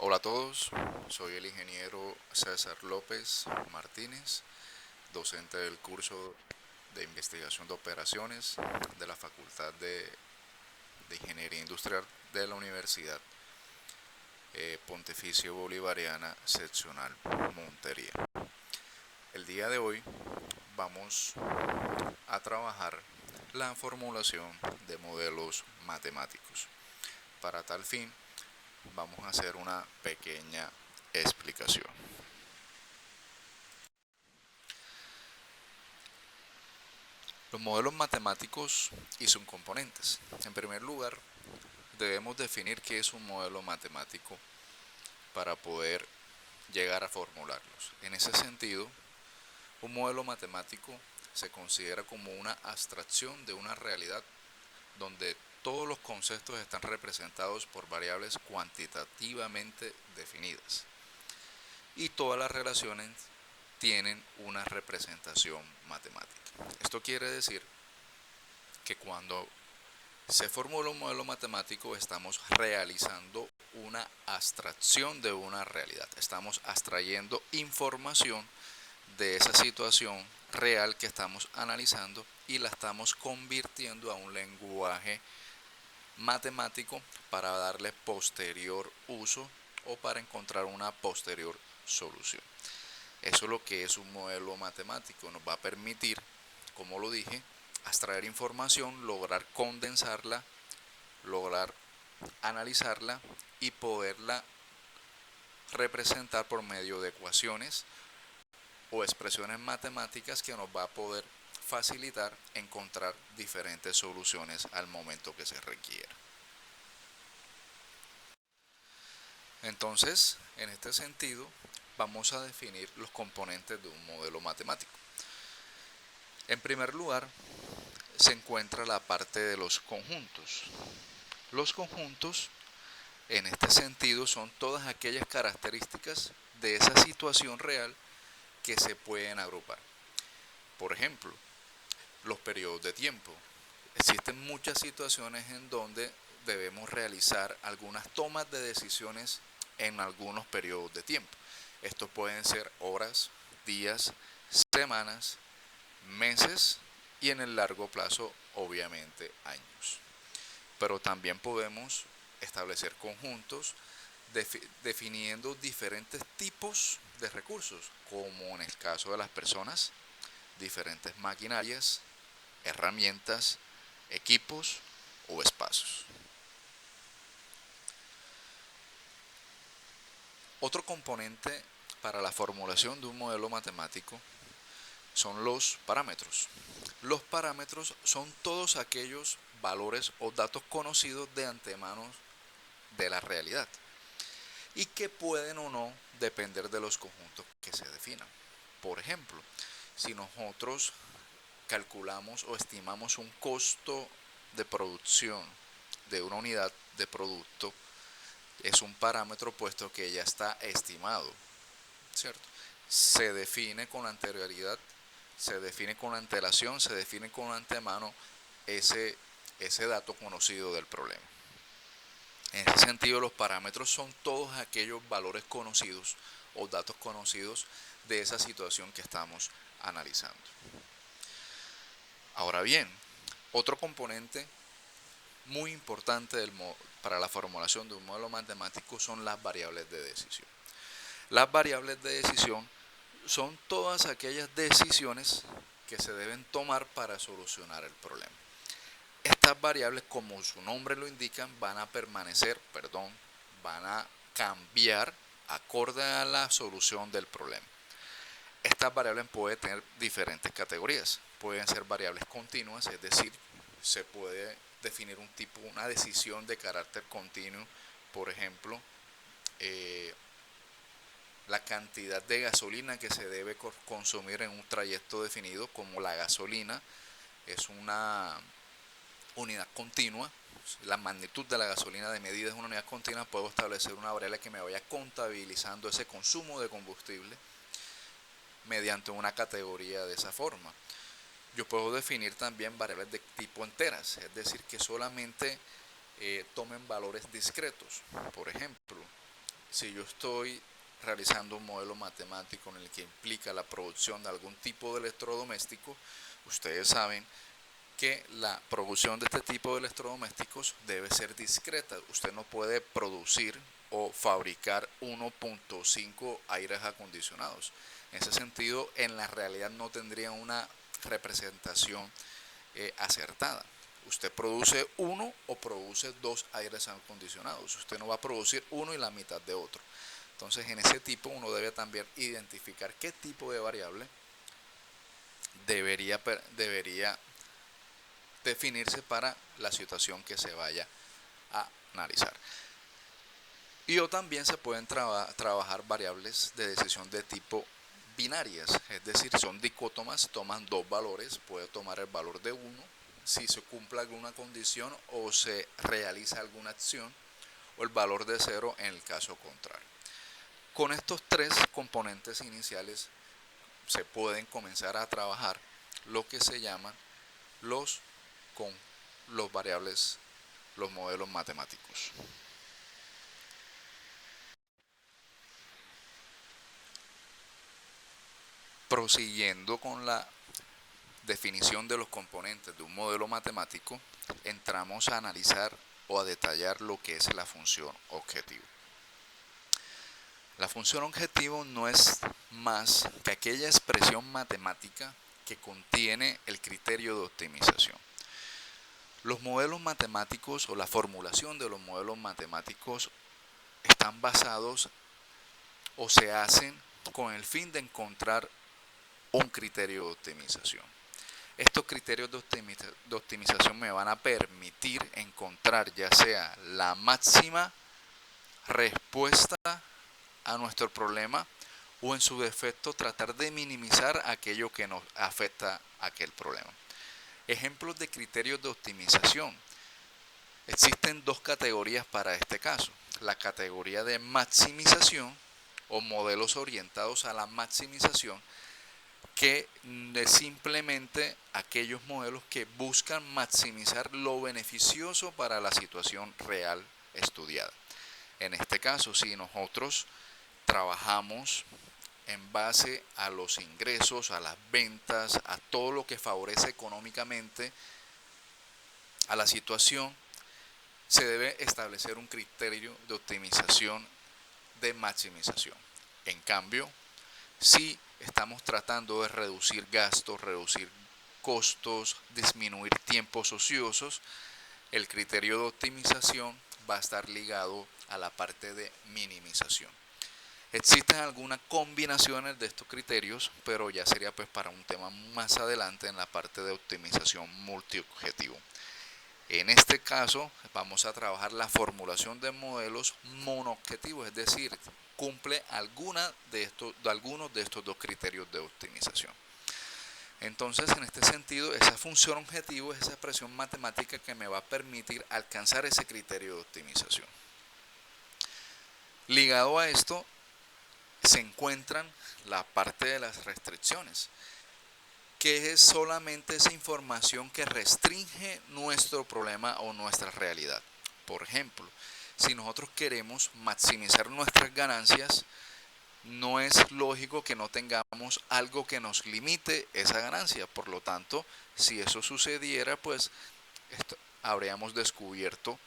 Hola a todos, soy el ingeniero César López Martínez, docente del curso de investigación de operaciones de la Facultad de Ingeniería Industrial de la Universidad Pontificia Bolivariana Seccional Montería. El día de hoy vamos a trabajar la formulación de modelos matemáticos. Para tal fin, vamos a hacer una pequeña explicación. Los modelos matemáticos y sus componentes. En primer lugar, debemos definir qué es un modelo matemático para poder llegar a formularlos. En ese sentido, un modelo matemático se considera como una abstracción de una realidad donde todos los conceptos están representados por variables cuantitativamente definidas y todas las relaciones tienen una representación matemática. Esto quiere decir que cuando se formula un modelo matemático estamos realizando una abstracción de una realidad, estamos abstrayendo información de esa situación real que estamos analizando y la estamos convirtiendo a un lenguaje matemático para darle posterior uso o para encontrar una posterior solución. Eso es lo que es un modelo matemático, nos va a permitir, como lo dije, abstraer información, lograr condensarla, lograr analizarla y poderla representar por medio de ecuaciones o expresiones matemáticas que nos va a poder facilitar encontrar diferentes soluciones al momento que se requiera. Entonces, en este sentido, vamos a definir los componentes de un modelo matemático. En primer lugar, se encuentra la parte de los conjuntos. Los conjuntos, en este sentido, son todas aquellas características de esa situación real que se pueden agrupar. Por ejemplo, los periodos de tiempo. Existen muchas situaciones en donde debemos realizar algunas tomas de decisiones en algunos periodos de tiempo. Estos pueden ser horas, días, semanas, meses y en el largo plazo, obviamente, años. Pero también podemos establecer conjuntos definiendo diferentes tipos de recursos, como en el caso de las personas, diferentes maquinarias, herramientas, equipos o espacios. Otro componente para la formulación de un modelo matemático son los parámetros. Los parámetros son todos aquellos valores o datos conocidos de antemano de la realidad y que pueden o no depender de los conjuntos que se definan. Por ejemplo, si nosotros calculamos o estimamos un costo de producción de una unidad de producto, es un parámetro puesto que ya está estimado, ¿cierto? Se define con anterioridad, se define con antelación, se define con antemano ese dato conocido del problema. En ese sentido, los parámetros son todos aquellos valores conocidos o datos conocidos de esa situación que estamos analizando. Ahora bien, otro componente muy importante para la formulación de un modelo matemático son las variables de decisión. Las variables de decisión son todas aquellas decisiones que se deben tomar para solucionar el problema. Estas variables, como su nombre lo indican, van a cambiar acorde a la solución del problema. Estas variables pueden tener diferentes categorías. Pueden ser variables continuas, es decir, se puede definir una decisión de carácter continuo, por ejemplo, la cantidad de gasolina que se debe consumir en un trayecto definido, como la gasolina es una unidad continua, la magnitud de la gasolina de medida es una unidad continua, puedo establecer una variable que me vaya contabilizando ese consumo de combustible mediante una categoría de esa forma. Yo puedo definir también variables de tipo enteras, es decir, que solamente tomen valores discretos. Por ejemplo, si yo estoy realizando un modelo matemático en el que implica la producción de algún tipo de electrodoméstico, ustedes saben que la producción de este tipo de electrodomésticos debe ser discreta. Usted no puede producir o fabricar 1.5 aires acondicionados. En ese sentido, en la realidad no tendría una representación acertada. Usted produce uno o produce dos aires acondicionados. Usted no va a producir uno y la mitad de otro. Entonces, en ese tipo uno debe también identificar qué tipo de variable debería definirse para la situación que se vaya a analizar. Y o también se pueden trabajar variables de decisión de tipo binarias, es decir, son dicótomas, toman dos valores, puede tomar el valor de uno si se cumple alguna condición o se realiza alguna acción, o el valor de cero en el caso contrario. Con estos tres componentes iniciales se pueden comenzar a trabajar lo que se llaman los variables, los modelos matemáticos. Prosiguiendo con la definición de los componentes de un modelo matemático, entramos a analizar o a detallar lo que es la función objetivo. La función objetivo no es más que aquella expresión matemática que contiene el criterio de optimización. Los modelos matemáticos o la formulación de los modelos matemáticos están basados o se hacen con el fin de encontrar un criterio de optimización. Estos criterios de optimización me van a permitir encontrar ya sea la máxima respuesta a nuestro problema o en su defecto tratar de minimizar aquello que nos afecta a aquel problema. Ejemplos de criterios de optimización. Existen dos categorías para este caso. La categoría de maximización o modelos orientados a la maximización, que es simplemente aquellos modelos que buscan maximizar lo beneficioso para la situación real estudiada. En este caso, si nosotros trabajamos en base a los ingresos, a las ventas, a todo lo que favorece económicamente a la situación, se debe establecer un criterio de optimización de maximización. En cambio, si estamos tratando de reducir gastos, reducir costos, disminuir tiempos ociosos, el criterio de optimización va a estar ligado a la parte de minimización. Existen algunas combinaciones de estos criterios, pero ya sería pues para un tema más adelante en la parte de optimización multiobjetivo. En este caso vamos a trabajar la formulación de modelos monoobjetivos, es decir, cumple algunos de estos dos criterios de optimización. Entonces, en este sentido, esa función objetivo es esa expresión matemática que me va a permitir alcanzar ese criterio de optimización. Ligado a esto se encuentran la parte de las restricciones, que es solamente esa información que restringe nuestro problema o nuestra realidad. Por ejemplo, si nosotros queremos maximizar nuestras ganancias, no es lógico que no tengamos algo que nos limite esa ganancia. Por lo tanto, si eso sucediera, pues habríamos descubierto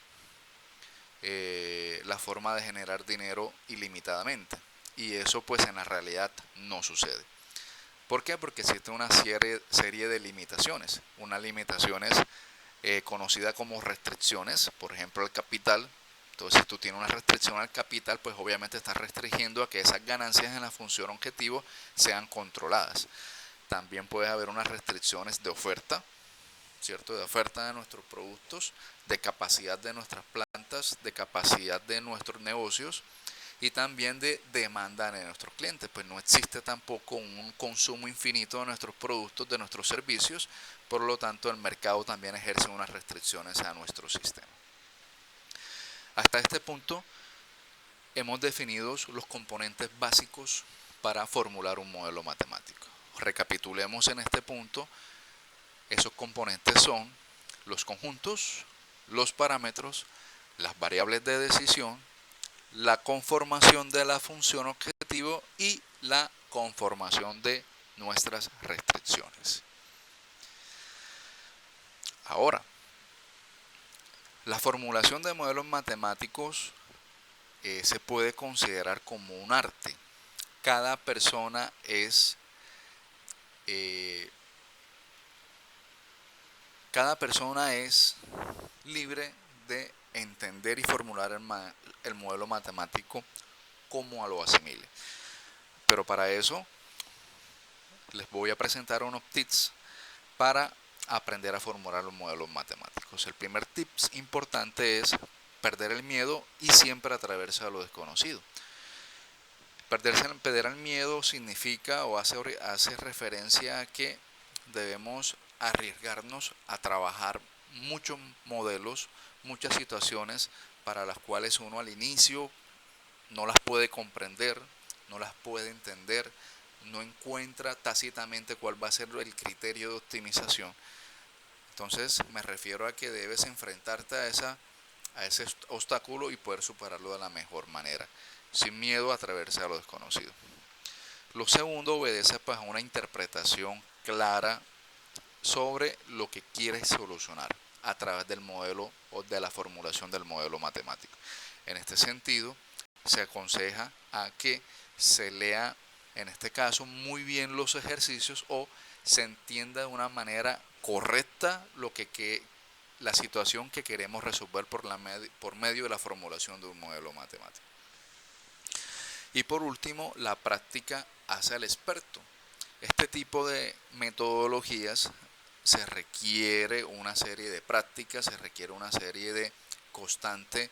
la forma de generar dinero ilimitadamente. Y eso pues en la realidad no sucede. ¿Por qué? Porque existe una serie de limitaciones. Unas limitaciones conocidas como restricciones, por ejemplo el capital. Entonces, si tú tienes una restricción al capital, pues obviamente estás restringiendo a que esas ganancias en la función objetivo sean controladas. También puede haber unas restricciones de oferta, ¿cierto? De oferta de nuestros productos, de capacidad de nuestras plantas, de capacidad de nuestros negocios y también de demanda de nuestros clientes. Pues no existe tampoco un consumo infinito de nuestros productos, de nuestros servicios, por lo tanto el mercado también ejerce unas restricciones a nuestro sistema. Hasta este punto hemos definido los componentes básicos para formular un modelo matemático. Recapitulemos en este punto. Esos componentes son los conjuntos, los parámetros, las variables de decisión, la conformación de la función objetivo y la conformación de nuestras restricciones. Ahora, la formulación de modelos matemáticos se puede considerar como un arte. Cada persona es libre de entender y formular el modelo matemático como lo asimile. Pero para eso les voy a presentar unos tips para aprender a formular los modelos matemáticos. El primer tip importante es perder el miedo y siempre atreverse a lo desconocido. Perder el miedo significa o hace referencia a que debemos arriesgarnos a trabajar muchos modelos, muchas situaciones para las cuales uno al inicio no las puede comprender, no las puede entender, no encuentra tácitamente cuál va a ser el criterio de optimización. Entonces me refiero a que debes enfrentarte a ese obstáculo y poder superarlo de la mejor manera, sin miedo a atreverse a lo desconocido. Lo segundo obedece pues a una interpretación clara sobre lo que quieres solucionar a través del modelo o de la formulación del modelo matemático. En este sentido, se aconseja a que se lea, en este caso, muy bien los ejercicios o se entienda de una manera correcta la situación que queremos resolver por medio de la formulación de un modelo matemático. Y por último, la práctica hace al experto. Este tipo de metodologías se requiere una serie de prácticas, se requiere una serie de constante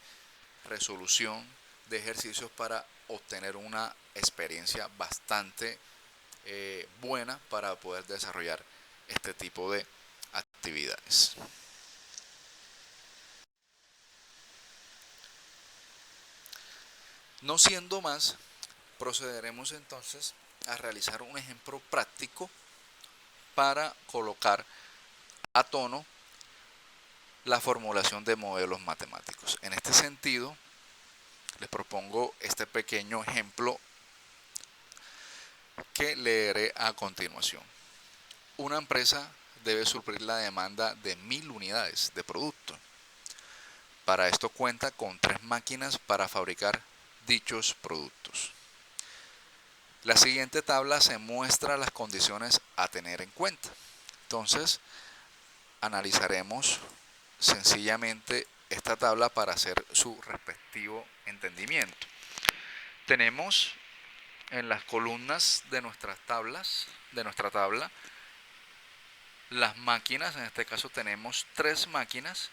resolución de ejercicios para obtener una experiencia bastante buena para poder desarrollar este tipo de actividades. No siendo más, procederemos entonces a realizar un ejemplo práctico para colocar a tono la formulación de modelos matemáticos. En este sentido, les propongo este pequeño ejemplo que leeré a continuación. Una empresa debe suplir la demanda de 1000 unidades de producto. Para esto cuenta con 3 máquinas para fabricar dichos productos. La siguiente tabla se muestra las condiciones a tener en cuenta. Entonces, analizaremos sencillamente esta tabla para hacer su respectivo entendimiento. Tenemos en las columnas de nuestra tabla, las máquinas. En este caso tenemos 3 máquinas,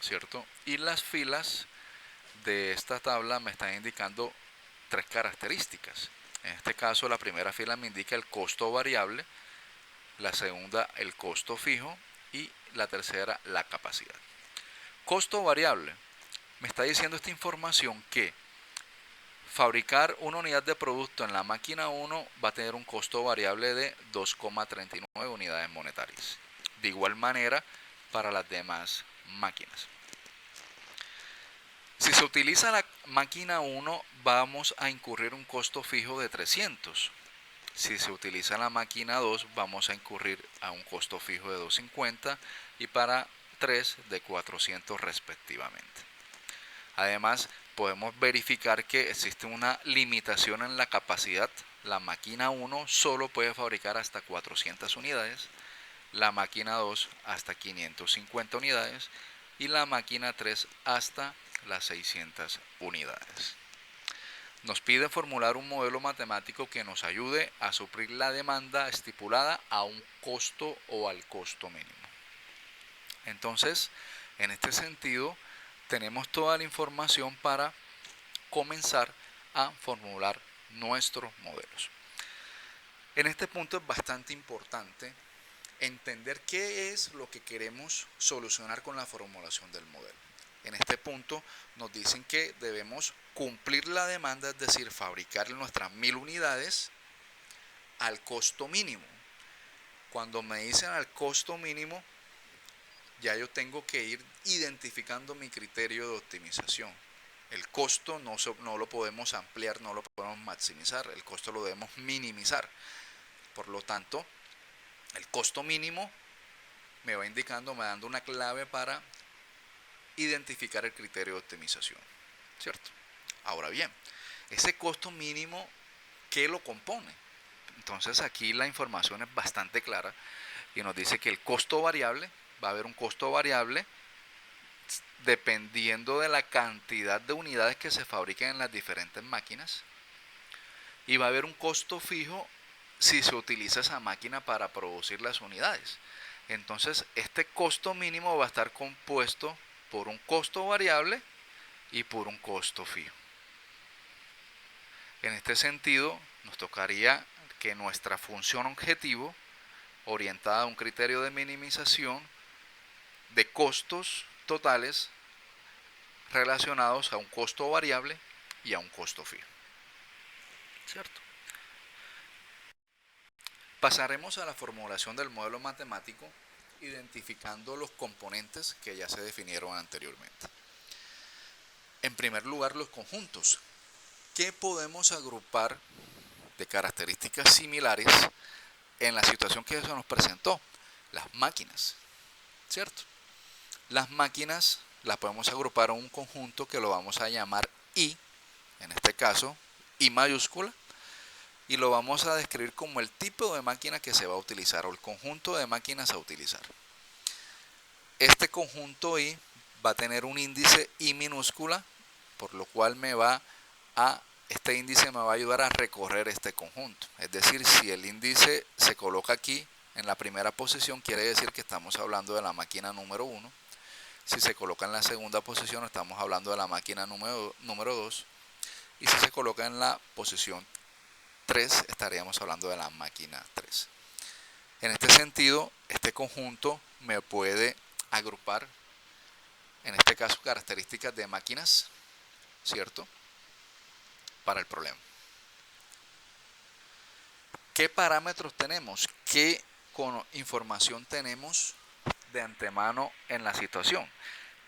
¿cierto? Y las filas de esta tabla me están indicando 3 características. En este caso, la primera fila me indica el costo variable, la segunda el costo fijo y la tercera la capacidad. Costo variable. Me está diciendo esta información que fabricar una unidad de producto en la máquina 1 va a tener un costo variable de 2,39 unidades monetarias. De igual manera para las demás máquinas. Si se utiliza la máquina 1 vamos a incurrir un costo fijo de 300. Si se utiliza la máquina 2 vamos a incurrir a un costo fijo de 250 y para 3 de 400 respectivamente. Además, podemos verificar que existe una limitación en la capacidad. La máquina 1 solo puede fabricar hasta 400 unidades, la máquina 2 hasta 550 unidades y la máquina 3 hasta las 600 unidades. Nos pide formular un modelo matemático que nos ayude a suplir la demanda estipulada a un costo o al costo mínimo. Entonces, en este sentido, tenemos toda la información para comenzar a formular nuestros modelos. En este punto es bastante importante entender qué es lo que queremos solucionar con la formulación del modelo. En este punto nos dicen que debemos cumplir la demanda, es decir, fabricar nuestras 1000 unidades al costo mínimo. Cuando me dicen al costo mínimo, ya yo tengo que ir identificando mi criterio de optimización. El costo no lo podemos ampliar, no lo podemos maximizar, el costo lo debemos minimizar. Por lo tanto, el costo mínimo me va indicando, me dando una clave para identificar el criterio de optimización, ¿cierto? Ahora bien, ese costo mínimo, ¿qué lo compone? Entonces aquí la información es bastante clara y nos dice que el costo variable, va a haber un costo variable dependiendo de la cantidad de unidades que se fabriquen en las diferentes máquinas, y va a haber un costo fijo si se utiliza esa máquina para producir las unidades. Entonces este costo mínimo va a estar compuesto por un costo variable y por un costo fijo. En este sentido, nos tocaría que nuestra función objetivo, orientada a un criterio de minimización de costos totales relacionados a un costo variable y a un costo fijo, ¿cierto? Pasaremos a la formulación del modelo matemático identificando los componentes que ya se definieron anteriormente. En primer lugar, los conjuntos. ¿Qué podemos agrupar de características similares en la situación que se nos presentó? Las máquinas, ¿cierto? Las máquinas las podemos agrupar en un conjunto que lo vamos a llamar I, en este caso I mayúscula, y lo vamos a describir como el tipo de máquina que se va a utilizar o el conjunto de máquinas a utilizar. Este conjunto I va a tener un índice I minúscula, por lo cual este índice me va a ayudar a recorrer este conjunto. Es decir, si el índice se coloca aquí en la primera posición, quiere decir que estamos hablando de la máquina número 1. Si se coloca en la segunda posición, estamos hablando de la máquina número 2. Y si se coloca en la posición 3, estaríamos hablando de la máquina 3. En este sentido, este conjunto me puede agrupar, en este caso, características de máquinas, ¿cierto?, para el problema. ¿Qué parámetros tenemos? ¿Qué información tenemos de antemano en la situación?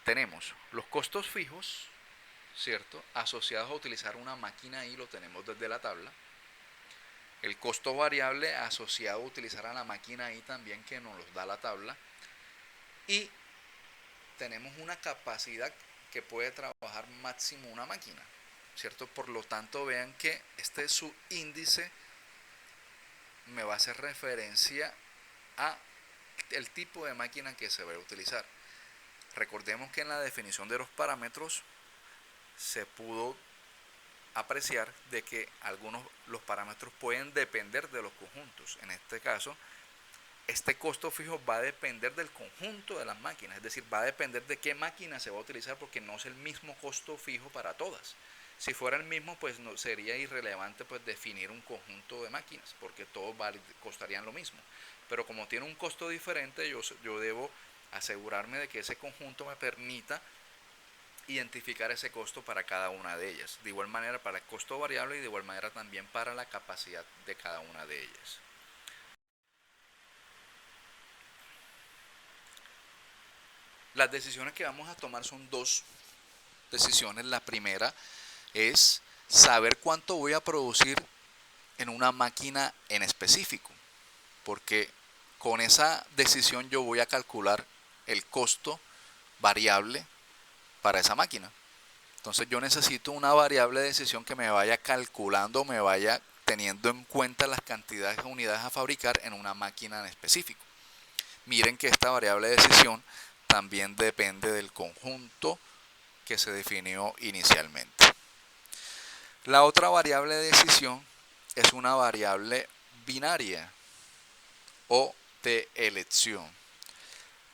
Tenemos los costos fijos, ¿cierto?, asociados a utilizar una máquina y lo tenemos desde la tabla. El costo variable asociado a utilizar a la máquina y también, que nos los da la tabla. Y tenemos una capacidad que puede trabajar máximo una máquina, ¿cierto? Por lo tanto, vean que este subíndice me va a hacer referencia a el tipo de máquina que se va a utilizar. Recordemos que en la definición de los parámetros se pudo apreciar de que los parámetros pueden depender de los conjuntos. En este caso, este costo fijo va a depender del conjunto de las máquinas, es decir, va a depender de qué máquina se va a utilizar, porque no es el mismo costo fijo para todas. Si fuera el mismo, pues no, sería irrelevante pues definir un conjunto de máquinas, porque todos costarían lo mismo. Pero como tiene un costo diferente, yo debo asegurarme de que ese conjunto me permita identificar ese costo para cada una de ellas. De igual manera para el costo variable y de igual manera también para la capacidad de cada una de ellas. Las decisiones que vamos a tomar son dos decisiones. La primera es saber cuánto voy a producir en una máquina en específico, porque con esa decisión yo voy a calcular el costo variable para esa máquina. Entonces yo necesito una variable de decisión que me vaya calculando, me vaya teniendo en cuenta las cantidades de unidades a fabricar en una máquina en específico. Miren que esta variable de decisión también depende del conjunto que se definió inicialmente. La otra variable de decisión es una variable binaria o de elección.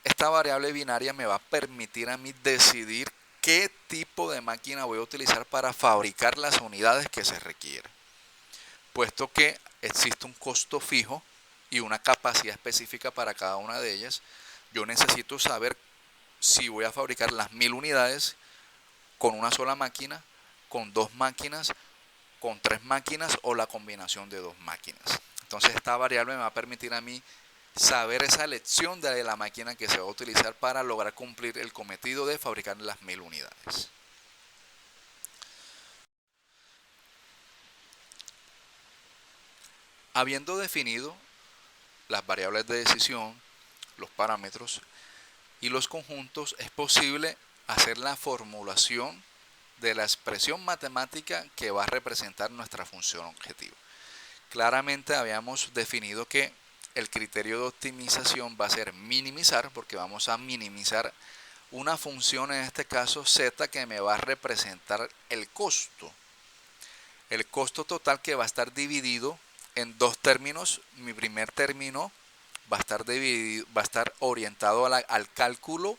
Esta variable binaria me va a permitir a mí decidir qué tipo de máquina voy a utilizar para fabricar las unidades que se requieren. Puesto que existe un costo fijo y una capacidad específica para cada una de ellas, yo necesito saber si voy a fabricar las 1000 unidades con una sola máquina, con 2 máquinas, con 3 máquinas o la combinación de 2 máquinas. Entonces esta variable me va a permitir a mí saber esa elección de la máquina que se va a utilizar para lograr cumplir el cometido de fabricar las 1000 unidades. Habiendo definido las variables de decisión, los parámetros y los conjuntos, es posible hacer la formulación de la expresión matemática que va a representar nuestra función objetivo. Claramente habíamos definido que el criterio de optimización va a ser minimizar, porque vamos a minimizar una función, en este caso z, que me va a representar el costo. El costo total, que va a estar dividido en dos términos. Mi primer término va a estar orientado al cálculo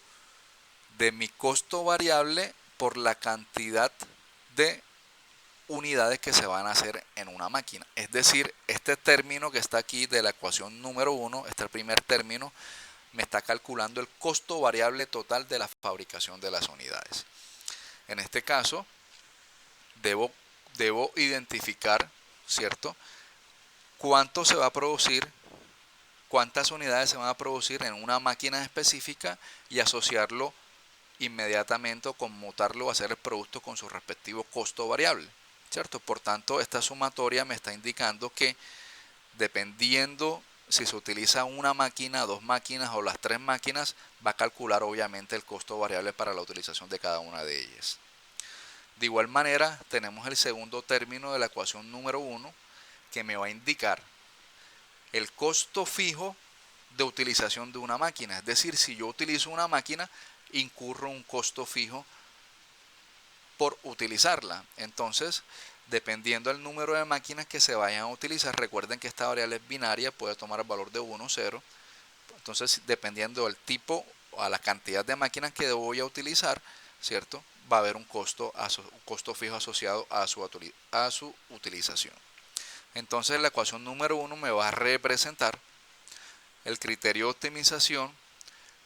de mi costo variable por la cantidad de unidades que se van a hacer en una máquina. Es decir, este término que está aquí de la ecuación número 1, este primer término, me está calculando el costo variable total de la fabricación de las unidades. En este caso, debo identificar, ¿cierto?, cuánto se va a producir, cuántas unidades se van a producir en una máquina específica y asociarlo inmediatamente o conmutarlo a hacer el producto con su respectivo costo variable, ¿cierto? Por tanto, esta sumatoria me está indicando que dependiendo si se utiliza una máquina, dos máquinas o las tres máquinas, va a calcular obviamente el costo variable para la utilización de cada una de ellas. De igual manera, tenemos el segundo término de la ecuación número 1, que me va a indicar el costo fijo de utilización de una máquina. Es decir, si yo utilizo una máquina, incurro un costo fijo por utilizarla. Entonces, dependiendo del número de máquinas que se vayan a utilizar, recuerden que esta variable es binaria, puede tomar el valor de 1 o 0. Entonces, dependiendo del tipo o a la cantidad de máquinas que voy a utilizar, ¿cierto?, va a haber un costo fijo asociado a su utilización. Entonces, la ecuación número 1 me va a representar el criterio de optimización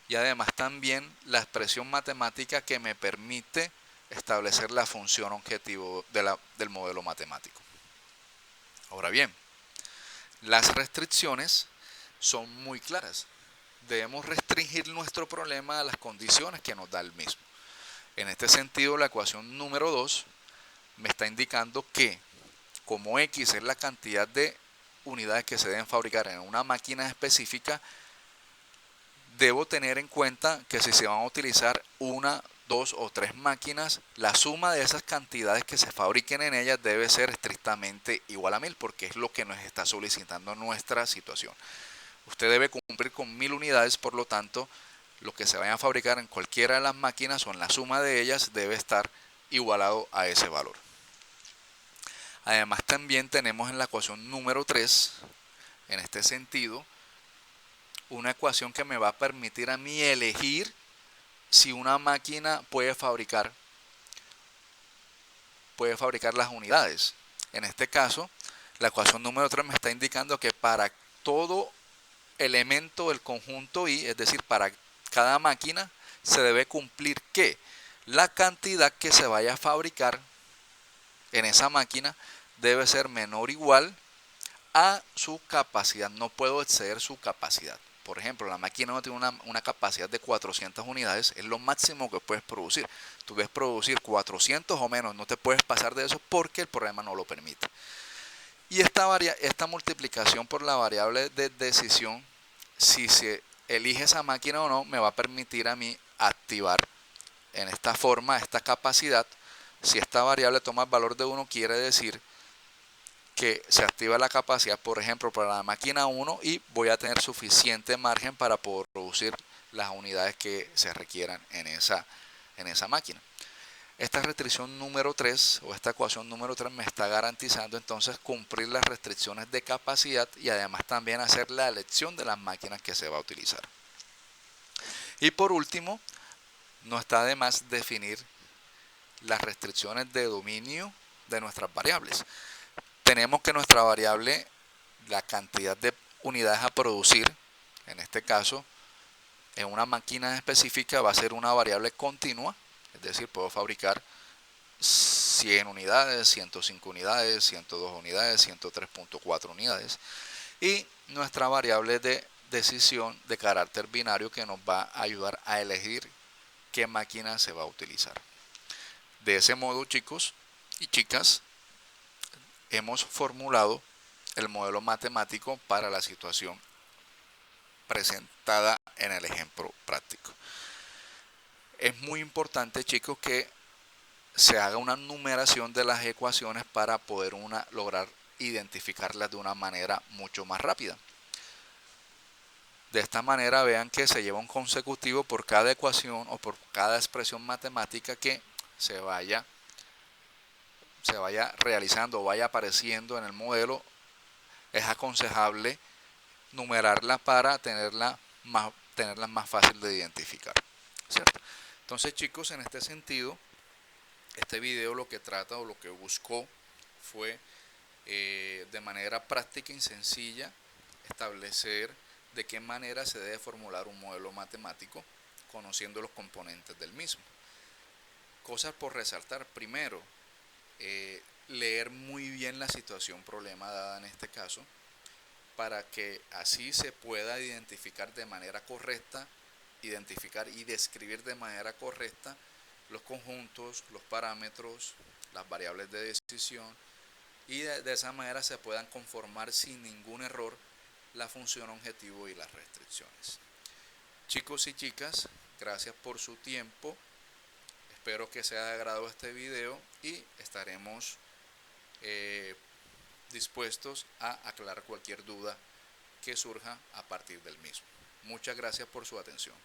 y además también la expresión matemática que me permite establecer la función objetivo del modelo matemático. Ahora bien, las restricciones son muy claras. Debemos restringir nuestro problema a las condiciones que nos da el mismo. En este sentido, la ecuación número 2 me está indicando que, como X es la cantidad de unidades que se deben fabricar en una máquina específica, debo tener en cuenta que si se van a utilizar una, dos o tres máquinas, la suma de esas cantidades que se fabriquen en ellas debe ser estrictamente igual a 1000, porque es lo que nos está solicitando nuestra situación. Usted debe cumplir con 1000 unidades, por lo tanto, lo que se vaya a fabricar en cualquiera de las máquinas o en la suma de ellas debe estar igualado a ese valor. Además, también tenemos en la ecuación número 3, en este sentido, una ecuación que me va a permitir a mí elegir si una máquina puede fabricar las unidades. En este caso, la ecuación número 3 me está indicando que para todo elemento del conjunto I, es decir, para cada máquina, se debe cumplir que la cantidad que se vaya a fabricar en esa máquina debe ser menor o igual a su capacidad. No puedo exceder su capacidad. Por ejemplo, la máquina no tiene una capacidad de 400 unidades, es lo máximo que puedes producir. Tú debes producir 400 o menos, no te puedes pasar de eso porque el programa no lo permite. Y esta multiplicación por la variable de decisión, si se elige esa máquina o no, me va a permitir a mí activar en esta forma esta capacidad. Si esta variable toma el valor de 1, quiere decir que se activa la capacidad, por ejemplo, para la máquina 1 y voy a tener suficiente margen para poder producir las unidades que se requieran en esa máquina. Esta restricción número 3 o esta ecuación número 3 me está garantizando entonces cumplir las restricciones de capacidad y además también hacer la elección de las máquinas que se va a utilizar. Y por último, no está de más definir las restricciones de dominio de nuestras variables. Tenemos que nuestra variable, la cantidad de unidades a producir, en este caso, en una máquina específica va a ser una variable continua, es decir, puedo fabricar 100 unidades, 105 unidades, 102 unidades, 103.4 unidades. Y nuestra variable de decisión de carácter binario que nos va a ayudar a elegir qué máquina se va a utilizar. De ese modo, chicos y chicas, hemos formulado el modelo matemático para la situación presentada en el ejemplo práctico. Es muy importante, chicos, que se haga una numeración de las ecuaciones para poder lograr identificarlas de una manera mucho más rápida. De esta manera vean que se lleva un consecutivo por cada ecuación o por cada expresión matemática que se vaya realizando o vaya apareciendo en el modelo. Es aconsejable numerarla para tenerla más fácil de identificar, ¿cierto? Entonces, chicos, en este sentido, este video lo que trata o lo que buscó fue de manera práctica y sencilla establecer de qué manera se debe formular un modelo matemático conociendo los componentes del mismo. Cosas por resaltar: primero, leer muy bien la situación problema dada en este caso, para que así se pueda identificar de manera correcta, identificar y describir de manera correcta los conjuntos, los parámetros, las variables de decisión, y de esa manera se puedan conformar sin ningún error la función objetivo y las restricciones. Chicos y chicas, gracias por su tiempo. Espero que sea de agrado este video y estaremos dispuestos a aclarar cualquier duda que surja a partir del mismo. Muchas gracias por su atención.